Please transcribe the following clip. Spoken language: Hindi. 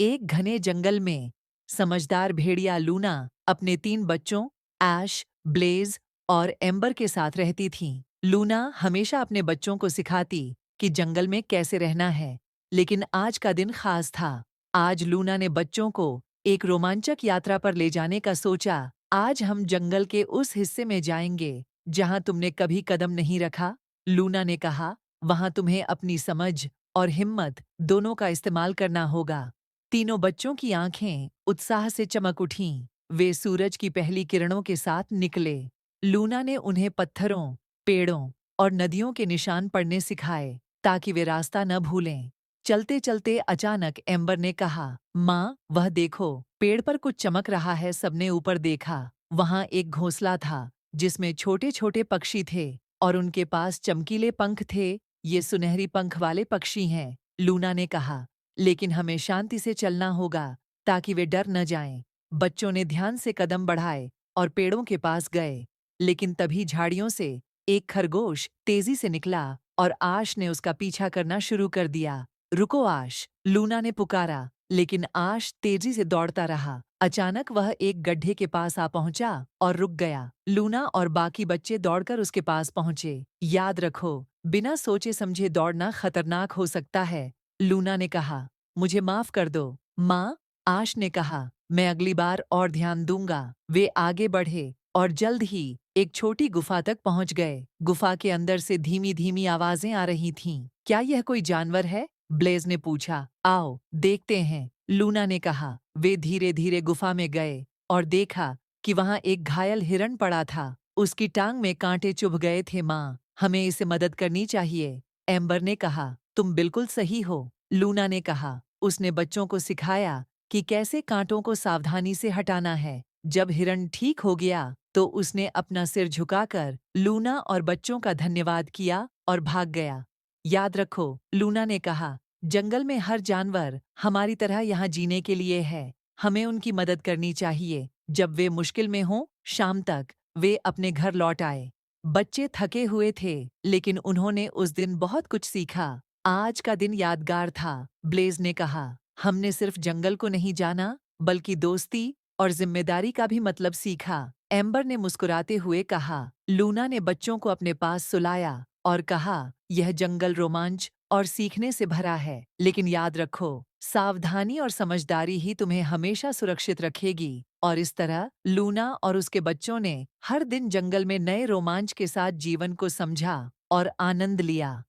एक घने जंगल में समझदार भेड़िया लूना अपने 3 बच्चों ऐश, ब्लेज और एम्बर के साथ रहती थी। लूना हमेशा अपने बच्चों को सिखाती कि जंगल में कैसे रहना है, लेकिन आज का दिन खास था। आज लूना ने बच्चों को एक रोमांचक यात्रा पर ले जाने का सोचा। आज हम जंगल के उस हिस्से में जाएंगे जहां तुमने कभी कदम नहीं रखा, लूना ने कहा। वहां तुम्हें अपनी समझ और हिम्मत दोनों का इस्तेमाल करना होगा। तीनों बच्चों की आंखें उत्साह से चमक उठीं। वे सूरज की पहली किरणों के साथ निकले। लूना ने उन्हें पत्थरों, पेड़ों और नदियों के निशान पढ़ने सिखाए ताकि वे रास्ता न भूलें। चलते चलते अचानक एम्बर ने कहा, माँ, वह देखो, पेड़ पर कुछ चमक रहा है। सबने ऊपर देखा। वहां एक घोंसला था जिसमें छोटे छोटे पक्षी थे और उनके पास चमकीले पंख थे। ये सुनहरी पंख वाले पक्षी हैं, लूना ने कहा, लेकिन हमें शांति से चलना होगा ताकि वे डर न जाएं। बच्चों ने ध्यान से कदम बढ़ाए और पेड़ों के पास गए, लेकिन तभी झाड़ियों से एक खरगोश तेजी से निकला और आश ने उसका पीछा करना शुरू कर दिया। रुको आश, लूना ने पुकारा, लेकिन आश तेजी से दौड़ता रहा। अचानक वह एक गड्ढे के पास आ पहुंचा और रुक गया। लूना और बाकी बच्चे दौड़कर उसके पास पहुंचे। याद रखो, बिना सोचे समझे दौड़ना खतरनाक हो सकता है, लूना ने कहा। मुझे माफ कर दो, माँ, आश ने कहा। मैं अगली बार और ध्यान दूंगा। वे आगे बढ़े और जल्द ही एक छोटी गुफा तक पहुंच गए। गुफा के अंदर से धीमी धीमी आवाजें आ रही थीं। क्या यह कोई जानवर है? ब्लेज ने पूछा। आओ देखते हैं, लूना ने कहा। वे धीरे धीरे गुफा में गए और देखा कि वहां एक घायल हिरण पड़ा था। उसकी टांग में कांटे चुभ गए थे। माँ, हमें इसे मदद करनी चाहिए, एम्बर ने कहा। तुम बिल्कुल सही हो, लूना ने कहा। उसने बच्चों को सिखाया कि कैसे कांटों को सावधानी से हटाना है। जब हिरण ठीक हो गया तो उसने अपना सिर झुकाकर लूना और बच्चों का धन्यवाद किया और भाग गया। याद रखो, लूना ने कहा, जंगल में हर जानवर हमारी तरह यहाँ जीने के लिए है। हमें उनकी मदद करनी चाहिए। जब वे मुश्किल में हों, शाम तक वे अपने घर लौट आए। बच्चे थके हुए थे, लेकिन उन्होंने उस दिन बहुत कुछ सीखा। आज का दिन यादगार था, ब्लेज ने कहा। हमने सिर्फ जंगल को नहीं जाना, बल्कि दोस्ती और जिम्मेदारी का भी मतलब सीखा, एम्बर ने मुस्कुराते हुए कहा। लूना ने बच्चों को अपने पास सुलाया और कहा, यह जंगल रोमांच और सीखने से भरा है, लेकिन याद रखो, सावधानी और समझदारी ही तुम्हें हमेशा सुरक्षित रखेगी। और इस तरह लूना और उसके बच्चों ने हर दिन जंगल में नए रोमांच के साथ जीवन को समझा और आनंद लिया।